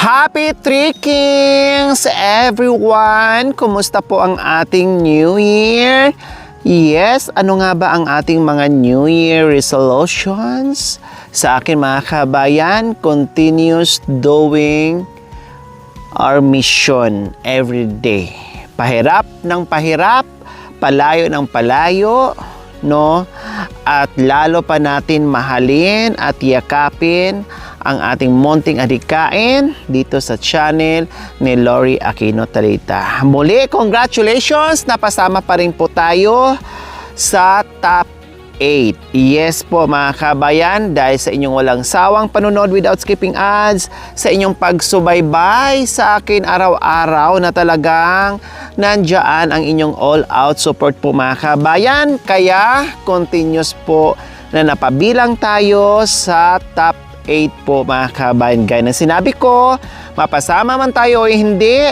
Happy Three Kings, everyone! Kumusta po ang ating New Year? Yes, ano nga ba ang ating mga New Year resolutions? Sa akin mga kabayan, continuous doing our mission every day. Pahirap ng pahirap, palayo ng palayo, no? At lalo pa natin mahalin at yakapin ang ating munting adhikain dito sa channel ni Lori Aquino Talita. Muli, congratulations! Napasama pa rin po tayo sa top 8. Yes po mga kabayan, dahil sa inyong walang sawang panunod without skipping ads, sa inyong pagsubaybay sa akin araw-araw na talagang nandyan ang inyong all-out support po mga kabayan. Kaya continuous po na napabilang tayo sa top 8 po mga kabayan. Gaya na sinabi ko, mapasama man tayo o hindi,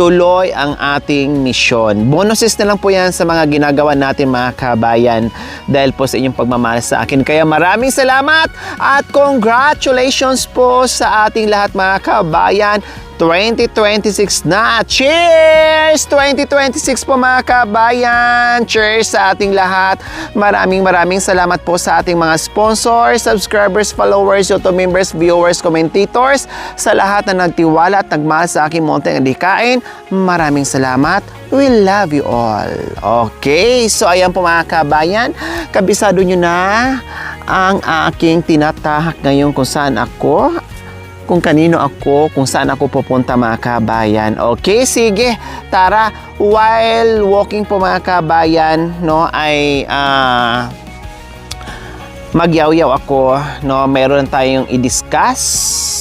tuloy ang ating misyon. Bonuses na lang po yan sa mga ginagawa natin mga kabayan dahil po sa inyong pagmamahal sa akin. Kaya maraming salamat at congratulations po sa ating lahat mga kabayan. 2026 na! Cheers! 2026 po mga kabayan! Cheers sa ating lahat! Maraming salamat po sa ating mga sponsors, subscribers, followers, YouTube members, viewers, commentators, sa lahat na nagtiwala at nagmahal sa aking munting adhikain. Maraming salamat! We love you all! Okay, so ayan po mga kabayan, kabisado nyo na ang aking tinatahak ngayon kung saan ako, kung kanino ako, kung saan ako pupunta mga kabayan. Okay, sige, tara, while walking po mga kabayan, no, ay magyaw-yaw ako, no, meron tayong i-discuss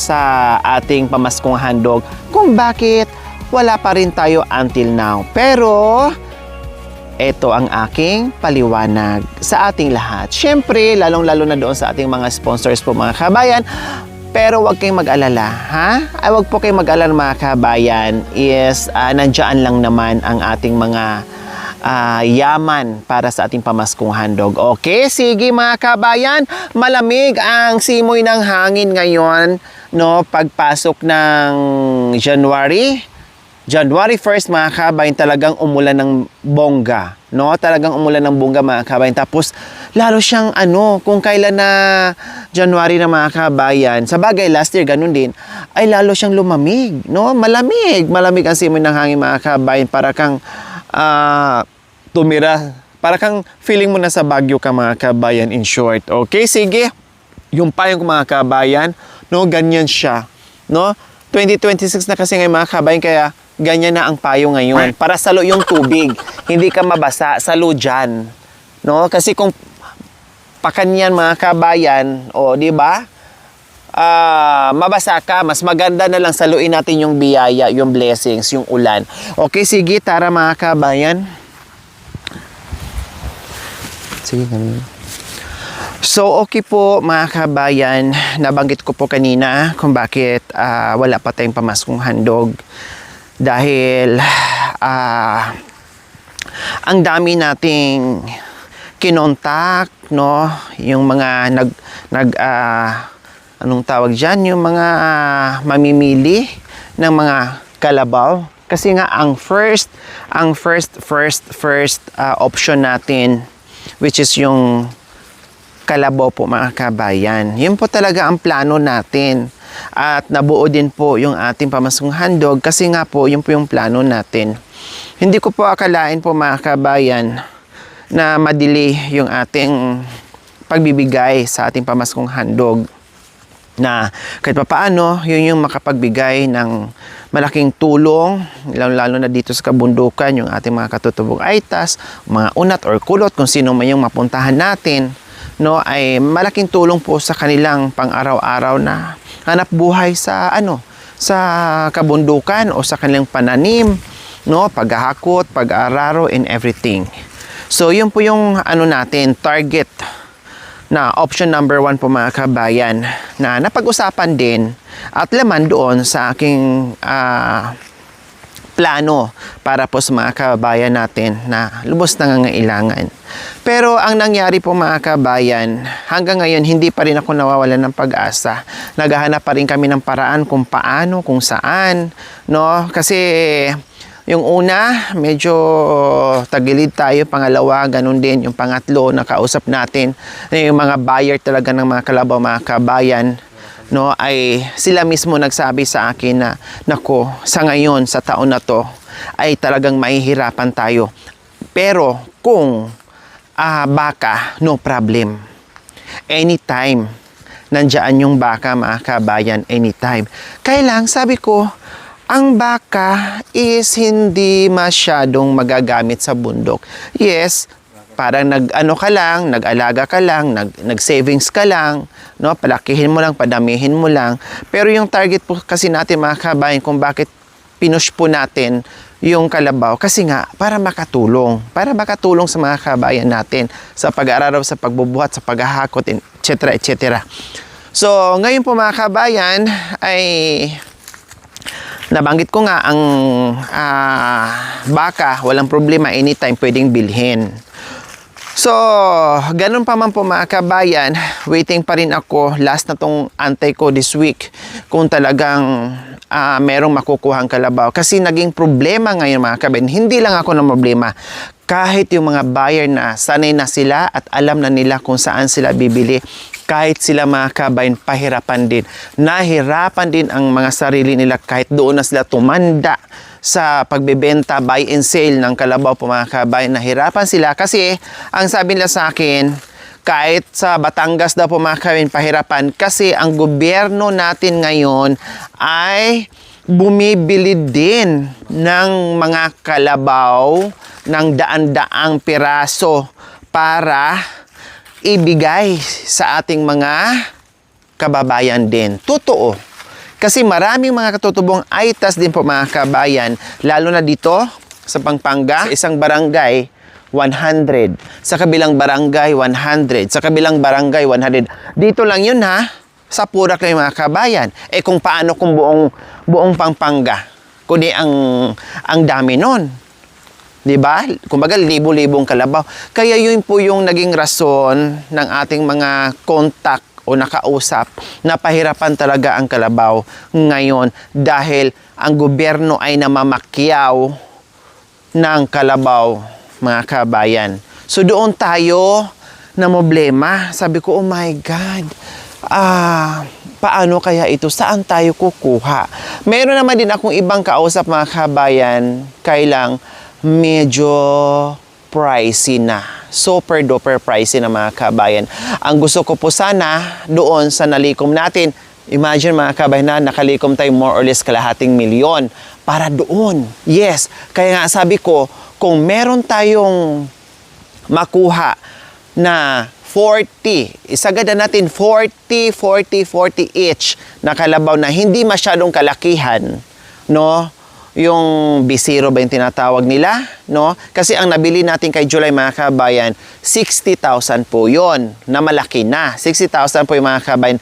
sa ating pamaskong handog kung bakit wala pa rin tayo until now. Pero ito ang aking paliwanag sa ating lahat. Siyempre, lalong-lalo na doon sa ating mga sponsors po mga kabayan. Pero wag kayong mag-alala, ha? Ay, wag po kayong mag-alala mga kabayan. Is, nandiyan lang naman ang ating mga yaman para sa ating pamaskong handog. Okay, sige mga kabayan. Malamig ang simoy ng hangin ngayon, no? Pagpasok ng January 1st mga kabayan, talagang umulan ng bongga, no? Talagang umulan ng bongga mga kabayan. Tapos lalo siyang kung kailan na January na mga kabayan, sa bagay last year ganun din, ay lalo siyang lumamig, no? Malamig ang simoy ng hangin mga kabayan, para kang tumira, para kang feeling mo na sa Baguio ka mga kabayan, in short. Okay, sige. Yung payong ko mga kabayan, no, ganyan siya, no? 2026 na kasi ngayon mga kabayan, kaya ganyan na ang payo ngayon. Para salo yung tubig, hindi ka mabasa, salo dyan, no? Kasi kung pakanyan mga kabayan, o di ba? Mabasa ka, mas maganda na lang saluin natin yung biyaya, yung blessings, yung ulan. Okay, sige, tara mga kabayan. Sige kami. So, okay po mga kabayan, nabanggit ko po kanina kung bakit wala pa tayong pamaskong handog. Dahil ang dami nating kinontak, no? Yung mga anong tawag dyan? Yung mga mamimili ng mga kalabaw. Kasi nga ang first option natin, which is yung kalabaw po mga kabayan. Yun po talaga ang plano natin. At nabuo din po yung ating pamaskong handog kasi nga po yun po yung plano natin. Hindi ko po akalain po mga kabayan na madili yung ating pagbibigay sa ating pamaskong handog, na kahit papaano yun yung makapagbigay ng malaking tulong, lalo na dito sa kabundukan, yung ating mga katutubong aitas, mga unat or kulot, kung sino man yung mapuntahan natin, no, ay malaking tulong po sa kanilang pang-araw-araw na hanap buhay sa sa kabundukan o sa kanilang pananim, no, paghahakot, pag-aararo and everything. So yun po yung natin target na option number 1 po mga kabayan, na napag-usapan din at laman doon sa aking plano para po sa mga kababayan natin na lubos nangangailangan. Pero ang nangyari po mga kabayan, hanggang ngayon hindi pa rin ako nawawalan ng pag-asa. Naghahanap pa rin kami ng paraan kung paano, kung saan, no? Kasi yung una, medyo tagilid tayo. Pangalawa, ganun din. Yung pangatlo, nakausap natin yung mga buyer talaga ng mga kalabaw, mga kabayan, no, ay sila mismo nagsabi sa akin na, nako, sa ngayon, sa taon na to, ay talagang mahihirapan tayo. Pero kung baka, no problem. Anytime, nandiyan yung baka, mga kabayan, anytime. Kaya lang, sabi ko, ang baka is hindi masyadong magagamit sa bundok. Yes, parang nag-alaga ka lang, nag-savings ka lang, no? Palakihin mo lang, padamihin mo lang. Pero yung target po kasi natin mga kabayan kung bakit pinush po natin yung kalabaw, kasi nga para makatulong sa mga kabayan natin sa pag-aaraw, sa pagbubuhat, sa paghahakot, etc. etc. So, ngayon po mga kabayan ay nabanggit ko nga ang baka, walang problema, anytime pwedeng bilhin. So, ganun pa man po mga kabayan, waiting pa rin ako, last na tong antay ko this week, kung talagang merong makukuhang kalabaw. Kasi naging problema ngayon mga kabayan, hindi lang ako ng problema, kahit yung mga buyer na sanay na sila at alam na nila kung saan sila bibili, kahit sila mga kabayan, pahirapan din. Nahirapan din ang mga sarili nila kahit doon na sila tumanda sa pagbebenta, buy and sale ng kalabaw po mga kabayan. Nahirapan sila kasi ang sabi nila sa akin, kahit sa Batangas daw po mga kabayan, pahirapan kasi ang gobyerno natin ngayon ay bumibili din ng mga kalabaw ng daan-daang piraso para ibigay sa ating mga kababayan din. Totoo. Kasi maraming mga katutubong aitas din po mga kabayan, lalo na dito sa Pampanga, sa isang barangay, 100. Sa kabilang barangay, 100. Sa kabilang barangay, 100. Dito lang yun ha, sa Purak lang mga kabayan. Eh kung paano kung buong Pampanga, kundi ang dami nun. Diba? Kumbaga, libo-libong kalabaw. Kaya yun po yung naging rason ng ating mga contact o nakausap na pahirapan talaga ang kalabaw ngayon dahil ang gobyerno ay namamakyaw ng kalabaw, mga kabayan. So doon tayo na problema. Sabi ko, oh my God, paano kaya ito? Saan tayo kukuha? Meron naman din akong ibang kausap mga kabayan, kailang medyo pricey na. Super duper pricey na mga kabayan. Ang gusto ko po sana doon sa nalikom natin, imagine mga kabayan na nakalikom tayo more or less kalahating milyon para doon. Yes, kaya nga sabi ko, kung meron tayong makuha na 40, isagad na natin 40 each na kalabaw na hindi masyadong kalakihan, no? Yung B0 ba yung tinatawag nila, no? Kasi ang nabili natin kay July mga kabayan, 60,000 po yon na malaki na. 60,000 po yung mga kabayan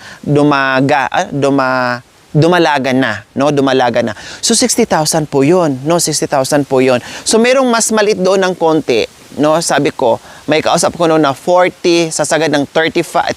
dumalaga na, no? Dumalaga na. So 60,000 po yon, no? 60,000 po yon. So merong mas maliit doon ng konti, no? Sabi ko, may kausap ko noon na 40, sasagad ng 35,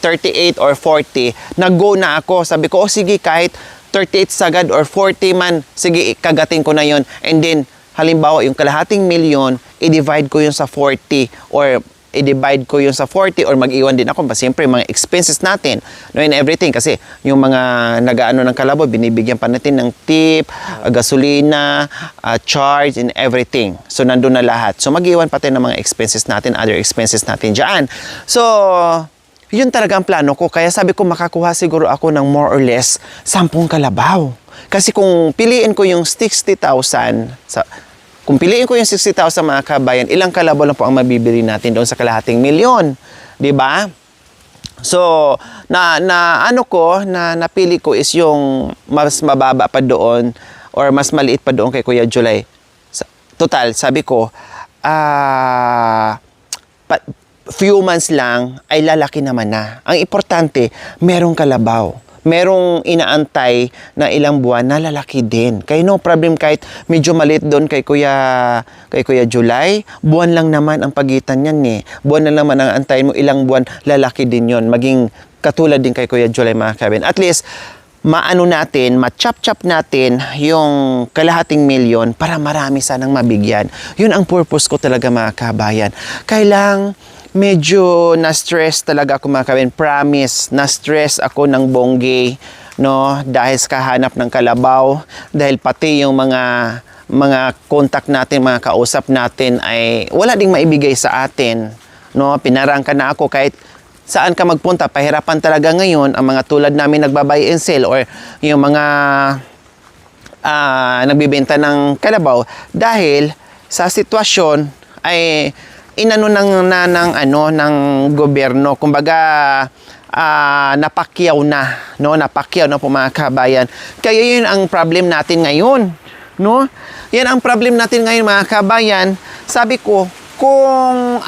38 or 40, nag-go na ako. Sabi ko, oh sige, kahit 38 sagad or 40 man, sige, kagatin ko na yon. And then, halimbawa, yung kalahating milyon, i-divide ko yun sa 40 or i-divide ko yun sa 40 or mag-iwan din ako. Siyempre, mga expenses natin, no, and everything. Kasi yung mga nag-aano ng kalabaw, binibigyan pa natin ng tip, gasolina, charge, and everything. So, nandun na lahat. So, mag-iwan pa tayo ng mga expenses natin, other expenses natin dyan. So, yun talaga ang plano ko. Kaya sabi ko, makakuha siguro ako ng more or less 10 kalabaw. Kasi kung piliin ko yung 60,000, kung piliin ko yung 60,000 mga kabayan, ilang kalabaw lang po ang mabibili natin doon sa kalahating milyon. 'Di ba? So, napili ko is yung mas mababa pa doon or mas maliit pa doon kay Kuya July. Total, sabi ko, few months lang ay lalaki naman na. Ang importante, merong kalabaw. merong inaantay na ilang buwan na lalaki din. Kaya no problem kahit medyo maliit doon kay Kuya July, buwan lang naman ang pagitan niyan eh. Buwan na naman ang antayin mo, ilang buwan lalaki din yon. Maging katulad din kay Kuya July mga kabin. At least, maano natin, ma-chop-chop natin yung kalahating milyon para marami sanang mabigyan. Yun ang purpose ko talaga mga kabayan. Kailang medyo na-stress talaga ako mga kabin. Promise, na-stress ako ng bonggay, no? Dahil sa kahanap ng kalabaw, dahil pati yung mga contact natin, mga kausap natin ay wala ding maibigay sa atin, no? Pinarangka na ako kahit saan ka magpunta, pahirapan talaga ngayon ang mga tulad namin nagbabuy and sell or yung mga nagbibenta ng kalabaw dahil sa sitwasyon ay inano ng gobyerno, kumbaga napakyaw na po mga kabayan. Kaya yun ang problem natin ngayon, no? Yan ang problem natin ngayon mga kabayan. Sabi ko, kung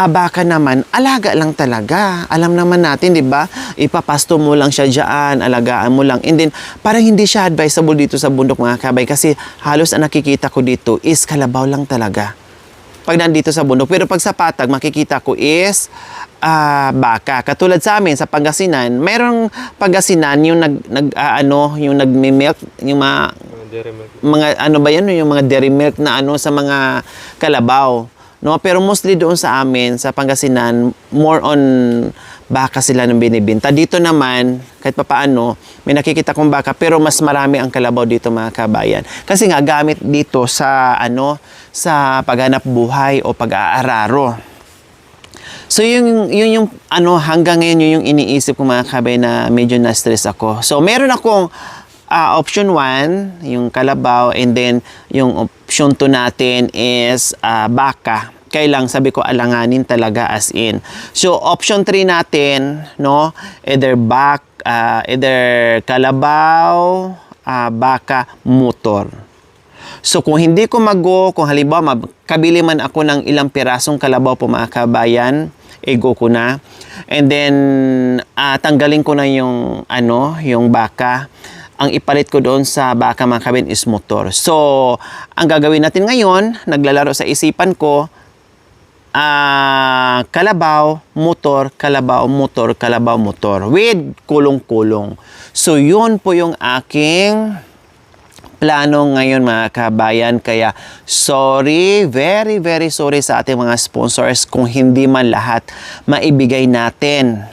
baka naman, alaga lang talaga. Alam naman natin, di ba? Ipapasto mo lang siya dyan, alagaan mo lang. And then, parang hindi siya advisable dito sa bundok mga kabay kasi halos ang nakikita ko dito is kalabaw lang talaga. Pag nandito sa bundok. Pero pag sa patag, makikita ko is baka. Katulad sa amin, sa Pangasinan, mayroong Pangasinan yung yung nagmi-milk, yung mga ano ba yan, yung mga dairy milk na sa mga kalabaw. No, pero mostly doon sa amin, sa Pangasinan, more on baka sila nang binibenta. Dito naman, kahit papaano, may nakikita kong baka, pero mas marami ang kalabaw dito mga kabayan. Kasi nga, gamit dito sa, sa paghanap buhay o pag-aararo. So, yung hanggang ngayon, yung iniisip ko mga kabayan na medyo na-stress ako. So, meron akong option 1, yung kalabaw, and then yung option 2 natin is baka. Kailang sabi ko alanganin talaga as in. So option 3 natin, no, either kalabaw, baka, motor. So kung hindi ko kung halimbawa kabili man ako ng ilang pirasong kalabaw po mga kabayan, go ko na. And then tanggalin ko na yung yung baka. Ang ipalit ko doon sa baka mga kabin is motor. So, ang gagawin natin ngayon, naglalaro sa isipan ko, kalabaw, motor, kalabaw, motor, kalabaw, motor, with kulong-kulong. So, yun po yung aking plano ngayon mga kabayan. Kaya, sorry, very, very sorry sa ating mga sponsors kung hindi man lahat maibigay natin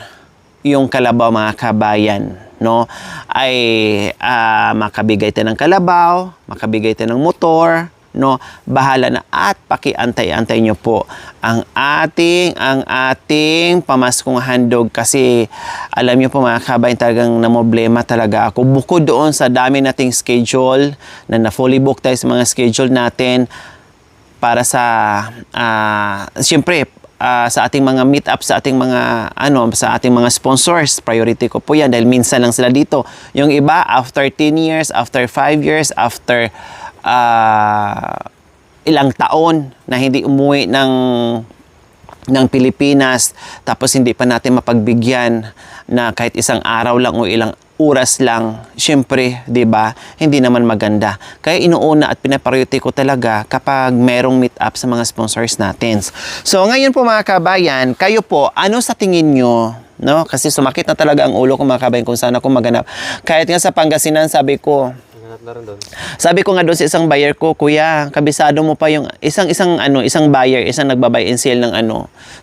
yung kalabaw mga kabayan. No, ay makabigay tayo ng kalabaw, makabigay tayo ng motor, no, bahala na at pakiantay-antay nyo po ang ating pamaskong handog kasi alam nyo po mga kabayan talagang namoblema talaga ako bukod doon sa dami nating schedule na fully book tayo sa mga schedule natin para sa siyempre sa ating mga meet-up, sa ating mga sa ating mga sponsors. Priority ko po yan dahil minsan lang sila dito. Yung iba, after 10 years, after 5 years, after ilang taon na hindi umuwi ng Pilipinas, tapos hindi pa natin mapagbigyan na kahit isang araw lang o ilang oras lang, syempre, 'di ba? Hindi naman maganda. Kaya inuuna at pinapriority ko talaga kapag merong meet up sa mga sponsors natin. So, ngayon po mga kabayan, kayo po, ano sa tingin nyo? No? Kasi sumakit na talaga ang ulo ko mga kabayan kung saan ako maganap. Kahit nga sa Pangasinan, sabi ko nga doon sa isang buyer ko, kuya, kabisado mo pa yung isang buyer, isang nagbabay and sell ng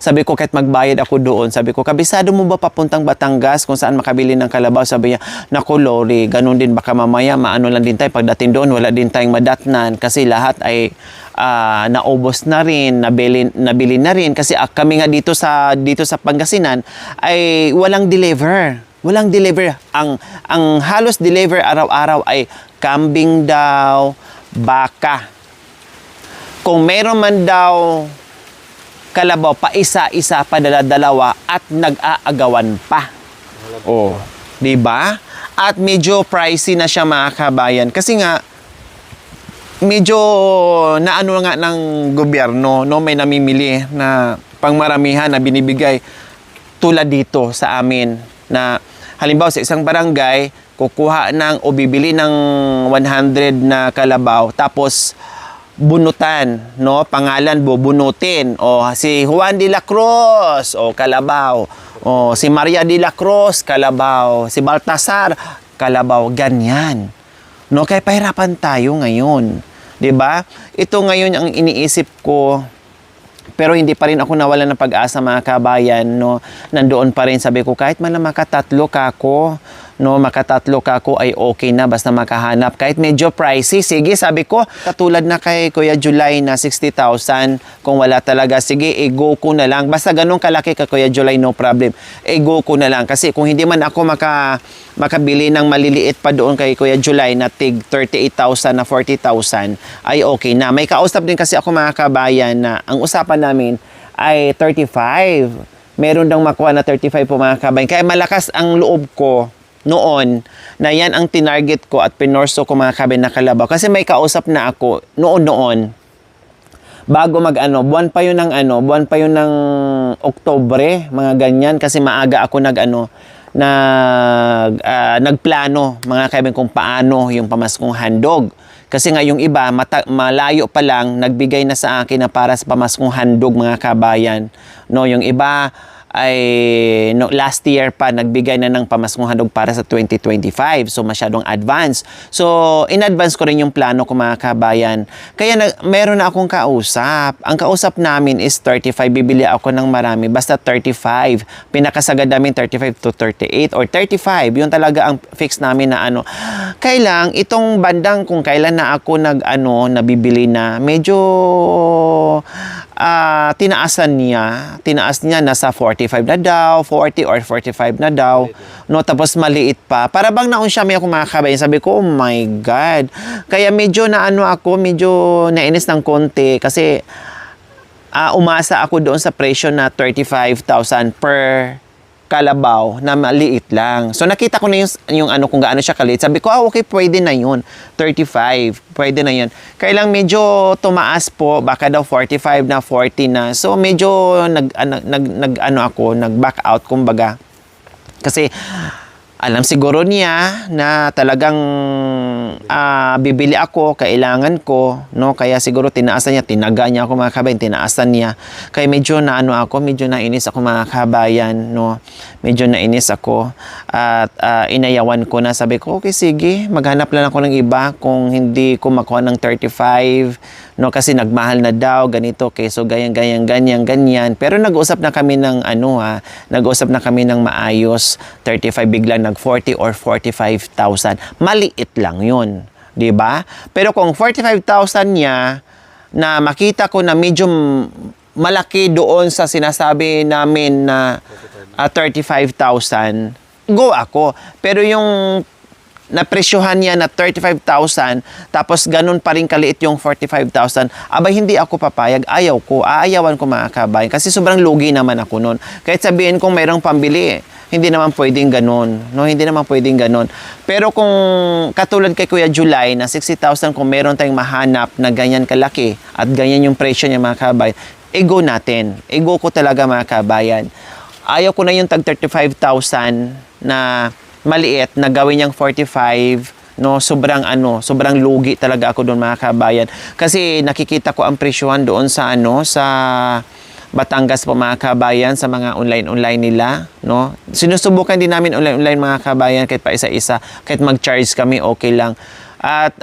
Sabi ko, kahit magbayad ako doon, sabi ko, kabisado mo ba papuntang Batangas kung saan makabili ng kalabaw? Sabi niya, naku, Lori, ganun din baka mamaya, maano lang din tayo, pagdating doon, wala din tayong madatnan kasi lahat ay naubos na rin, nabili na rin kasi kami nga dito sa Pangasinan ay walang deliver. Walang deliver. Ang halos deliver araw-araw ay kambing daw, baka. Kung meron man daw kalabaw, pa isa-isa, pa dalawa at nag-aagawan pa. Oh, 'di ba? At medyo pricey na siya mga kabayan kasi nga medyo naano nga ng gobyerno, no, may namimili na pangmaramihan na binibigay. tulad dito sa amin na halimbawa sa isang barangay, kukuha ng o bibili ng 100 na kalabaw tapos bunutan, no? Pangalan bubunutin. O si Juan de la Cruz, o kalabaw. O si Maria de la Cruz, kalabaw. Si Baltasar, kalabaw. Ganyan. No? Kaya pahirapan tayo ngayon. 'Di ba? Ito ngayon ang iniisip ko. Pero hindi pa rin ako nawalan ng pag-asa, mga kabayan, no? Nandoon pa rin, sabi ko, kahit man lang makatatlo ka ako, no, makatatlo ka ako ay okay na basta makahanap. Kahit medyo pricey, sige, sabi ko, katulad na kay Kuya July na 60,000, kung wala talaga, sige, i-go ko na lang. Basta ganun kalaki ka Kuya July, no problem. I-go ko na lang. Kasi kung hindi man ako makabili ng maliliit pa doon kay Kuya July na tig 38,000 na 40,000, ay okay na. May kausap din kasi ako, mga kabayan, na ang usapan namin ay 35. Meron daw makuha na 35 po, mga kabayan. Kaya malakas ang loob ko noon na yan ang tinarget ko at pinorso ko, mga kabayan, na kalabaw. Kasi may kausap na ako noon bago buwan pa yun ng Oktobre, mga ganyan, kasi maaga ako nagplano, mga kabayan, kung paano yung pamaskong handog. Kasi nga yung iba, malayo pa lang, nagbigay na sa akin na para sa pamaskong handog, mga kabayan. No, yung iba ay last year pa nagbigay na ng pamaskong handog para sa 2025. So masyadong advance. So in advance ko rin yung plano ko, mga kabayan. Kaya meron na akong kausap. Ang kausap namin is 35. Bibili ako ng marami. Basta 35. Pinakasagad namin 35 to 38 or 35. Yun talaga ang fix namin na Kailang itong bandang kung kailan na ako nabibili na, medyo tinaas niya, nasa 45 na daw, 40 or 45 na daw, no, tapos maliit pa. Para bang naon siya, may ako, mga kabayan, sabi ko, oh my God. Kaya medyo medyo nainis ng konti kasi umasa ako doon sa presyo na 35,000 per kalabaw na maliit lang. So nakita ko na yung kung gaano siya kaliit. Sabi ko, okay, pwede na yun. 35, pwede na yun. Kailang medyo tumaas po, baka daw 45 na, 40 na. So medyo nag-back out, kumbaga. Kasi alam siguro niya na talagang bibili ako, kailangan ko, no? Kaya siguro tinaasan niya, tinaga niya ako, mga kabayan, tinaasan niya. Kaya medyo medyo nainis ako, mga kabayan, no? Medyo nainis ako at inayawan ko na, sabi ko, okay, sige, maghanap lang ako ng iba kung hindi ko makuha ng 35, no? Kasi nagmahal na daw, ganito, okay, so ganyan. Pero nag-usap na kami ng nag-usap na kami ng maayos, 35, biglang nag 40 or 45,000. Maliit lang yun, 'di ba? Pero kung 45,000 niya na makita ko na medyo malaki doon sa sinasabi namin na 35,000, go ako. Pero yung napresyohan niya na 35,000 tapos ganun pa rin kaliit yung 45,000, abay hindi ako papayag, aayawan ko, mga kabayan, kasi sobrang lugi naman ako nun. Kahit sabihin kong mayroong pambili, hindi naman pwedeng ganun, no? Hindi naman pwedeng ganun. Pero kung katulad kay Kuya July na 60,000, kung meron tayong mahanap na ganyan kalaki at ganyan yung presyo niya, mga kabayan, go natin. Go ko talaga, mga kabayan. Ayaw ko na yung tag 35,000 na maliit na gawin niyang 45, no? Sobrang lugi talaga ako doon, mga kabayan. Kasi nakikita ko ang presyohan doon sa sa Batangas po, mga kabayan, sa mga online nila, no? Sinusubukan din namin online, mga kabayan, kahit pa isa-isa, kahit mag-charge kami, okay lang. At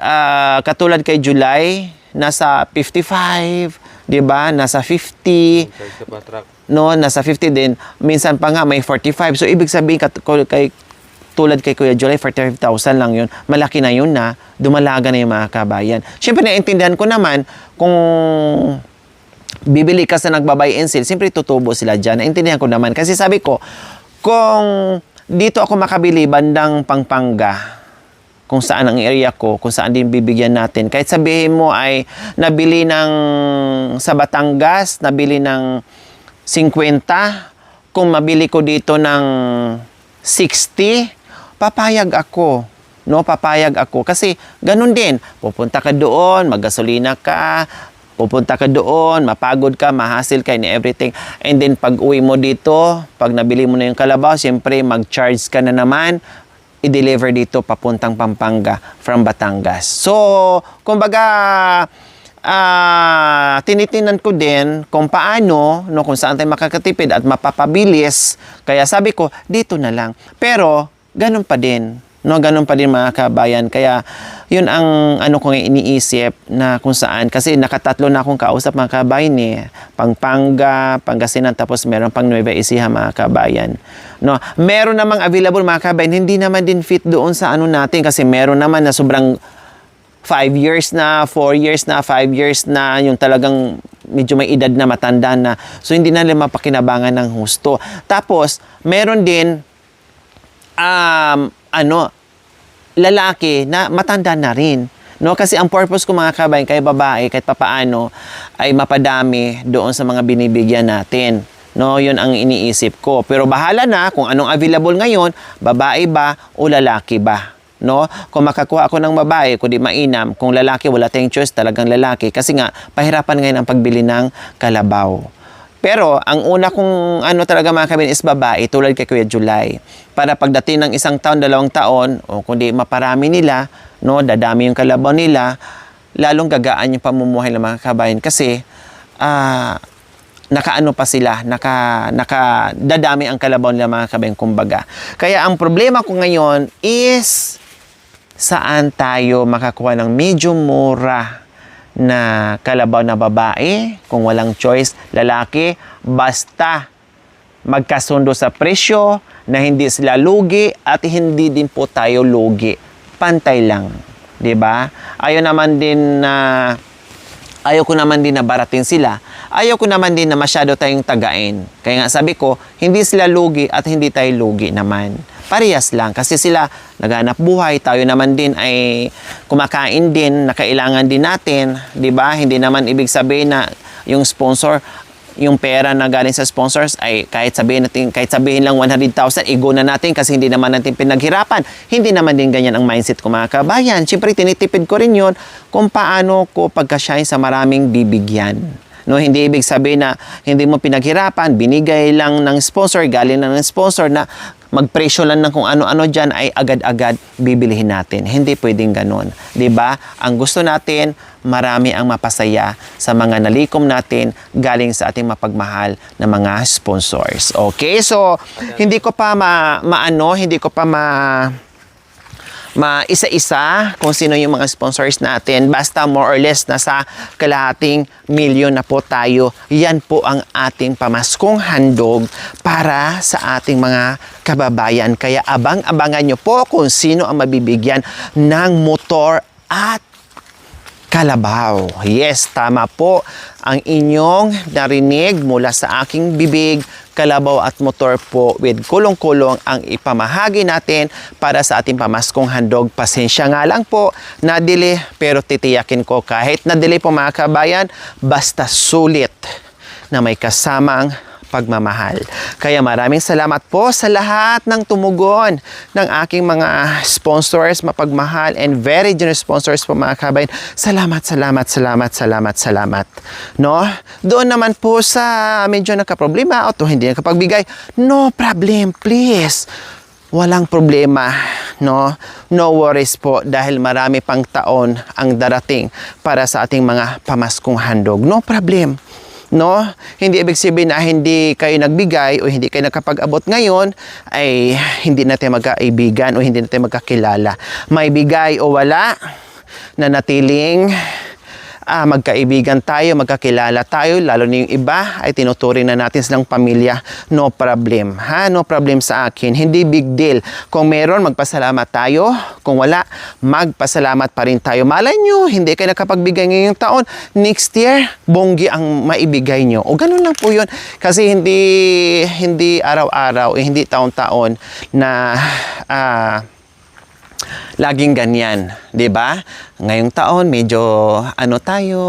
katulad kay July, nasa 55, 'di ba? Nasa 50. No, nasa 50 din. Minsan pa nga may 45. So ibig sabihin tulad kay Kuya July, 45,000 lang yun. Malaki na yun na. Dumalaga na yung, mga kabayan. Siyempre, naiintindihan ko naman kung bibili ka sa nagbabay and sale, siyempre tutubo sila dyan. Naintindihan ko naman. Kasi sabi ko, kung dito ako makabili bandang Pampanga, kung saan ang area ko, kung saan din bibigyan natin. Kahit sabihin mo ay nabili sa Batangas, nabili ng 50, kung mabili ko dito ng 60, papayag ako. No, papayag ako. Kasi ganun din, pupunta ka doon, maggasolina ka, Pupunta ka doon, mapagod ka, mahassle ka, and everything. And then, pag uwi mo dito, pag nabili mo na yung kalabaw, siyempre, mag-charge ka na naman, i-deliver dito papuntang Pampanga from Batangas. So, kumbaga, tinitinan ko din kung paano, no, kung saan tayo makakatipid at mapapabilis. Kaya sabi ko, dito na lang. Pero, ganun pa din. No, ganun pa din mga kabayan. Kaya, yun ang ano kong iniisip na kung saan. Kasi nakatatlo na akong kausap mga kabayan eh. Pampanga, Pangasinan, tapos meron pang Nueva Ecija mga kabayan. No, meron namang available mga kabayan. Hindi naman din fit doon sa ano natin. Kasi meron naman na sobrang 5 years na, 4 years na, 5 years na, yung talagang medyo may edad na, matanda na. So, hindi na nila mapakinabangan ng husto. Tapos, meron din, lalaki na matanda na rin. No? Kasi ang purpose ko mga kabayan, kay babae, kahit papaano, ay mapadami doon sa mga binibigyan natin. No, yun ang iniisip ko. Pero bahala na kung anong available ngayon, babae ba o lalaki ba. No? Kung makakuha ako ng babae, kung di mainam, kung lalaki, wala tayong choice, talagang lalaki. Kasi nga, pahirapan ngayon ang pagbili ng kalabaw. Pero, ang una kong talaga mga kabin is babae, tulad kay Kuya July. Para pagdating ng 1 taon, 2 taon, o kundi maparami nila, no, dadami yung kalabaw nila, lalong gagaan yung pamumuhay ng mga kabayan. Kasi, nakaano pa sila, dadami ang kalabaw nila mga kabayan, kumbaga. Kaya ang problema ko ngayon is, saan tayo makakuha ng medyo mura na kalabaw na babae, kung walang choice, lalaki, basta magkasundo sa presyo na hindi sila lugi at hindi din po tayo lugi. Pantay lang, 'di ba? Ayaw ko naman din na baratin sila. Ayaw ko naman din na masyado tayong tagain. Kaya nga sabi ko, hindi sila lugi at hindi tayo lugi naman. Parehas lang kasi sila naghanap buhay, tayo naman din ay kumakain din, nakailangan din natin, 'di ba? Hindi naman ibig sabihin na yung sponsor, yung pera na galing sa sponsors ay kahit sabihin lang 100,000, igo na natin kasi hindi naman natin pinaghirapan. Hindi naman din ganyan ang mindset ko mga kabayan. Siyempre tinitipid ko rin 'yon kung paano ko pagka-shine sa maraming bibigyan. No, hindi ibig sabihin na hindi mo pinaghirapan, binigay lang ng sponsor, galing lang ng sponsor na magpresyo lang ng kung ano-ano dyan ay agad-agad bibilihin natin. Hindi pwedeng ganun. 'Di ba? Ang gusto natin, marami ang mapasaya sa mga nalikom natin galing sa ating mapagmahal na mga sponsors. Okay? So, hindi ko pa isa-isa kung sino yung mga sponsors natin. Basta more or less nasa kalahating milyon na po tayo. Yan po ang ating pamaskong handog para sa ating mga kababayan. Kaya abang-abangan nyo po kung sino ang mabibigyan ng motor at kalabaw. Yes, tama po ang inyong narinig mula sa aking bibig. Kalabaw at motor po with kulong-kulong ang ipamahagi natin para sa ating pamaskong handog. Pasensya nga lang po, nadili, pero titiyakin ko kahit nadili po mga kabayan, basta sulit na may kasamang pagmamahal. Kaya maraming salamat po sa lahat ng tumugon ng aking mga sponsors, mapagmahal and very generous sponsors po mga kabayan. Salamat. No? Doon naman po sa medyo nakaproblema o hindi nakapagbigay, no problem, please. Walang problema, no? No worries po dahil marami pang taon ang darating para sa ating mga pamaskong handog. No problem. No? Hindi ibig sabihin na hindi kayo nagbigay o hindi kayo nakapag-abot ngayon ay hindi natin magkaibigan o hindi natin magkakilala. May bigay o wala, na natiling magkaibigan tayo, magkakilala tayo, lalo na yung iba ay tinuturing na natin silang pamilya. No problem, ha? No problem sa akin. Hindi big deal. Kung meron, magpasalamat tayo. Kung wala, magpasalamat pa rin tayo. Malay nyo, hindi kayo nakapagbigay ngayong taon. Next year, bonggi ang maibigay nyo. O ganun lang po yun. Kasi hindi araw-araw, hindi taon-taon na laging ganyan, 'di ba? Ngayong taon medyo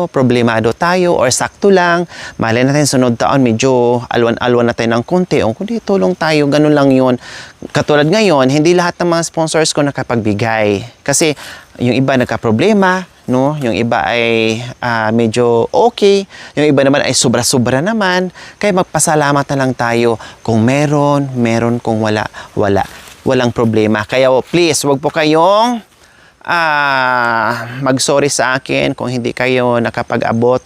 problemado tayo or sakto lang. Malay natin sunod taon medyo alwan-alwan na tayo ng konti. O kundi tulong tayo, ganun lang 'yun. Katulad ngayon, hindi lahat ng mga sponsors ko nakapagbigay kasi yung iba nagka-problema, no? Yung iba ay medyo okay, yung iba naman ay sobra-sobra naman. Kaya magpasalamat na lang tayo. Kung meron, meron. Kung wala, wala. Walang problema. Kaya please, wag po kayong mag-sorry sa akin kung hindi kayo nakapag-abot.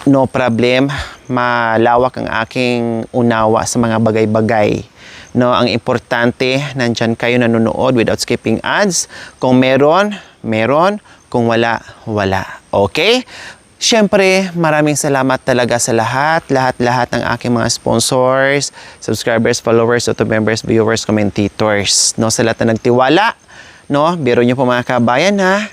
No problem. Malawak ang aking unawa sa mga bagay-bagay. No, ang importante, nandyan kayo nanonood without skipping ads. Kung meron, meron. Kung wala, wala. Okay? Siyempre, maraming salamat talaga sa lahat ng aking mga sponsors, subscribers, followers, auto members, viewers, commentators. No, sa lahat na nagtiwala. No, biro niyo po mga kabayan ha.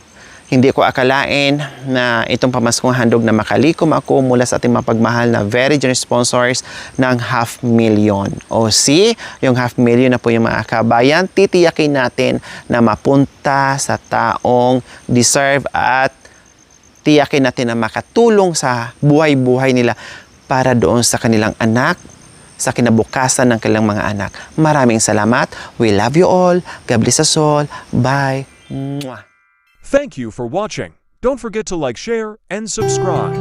Hindi ko akalain na itong pamaskong handog na makalikom ako mula sa ating mapagmahal na very generous sponsors ng 500,000. O see, yung 500,000 na po yung mga kabayan, titiyakin natin na mapunta sa taong deserve at tiyakin natin na makatulong sa buhay-buhay nila para doon sa kanilang anak, sa kinabukasan ng kanilang mga anak. Maraming salamat. We love you all. God bless us all. Bye. Mwah. Thank you for watching. Don't forget to like, share, and subscribe.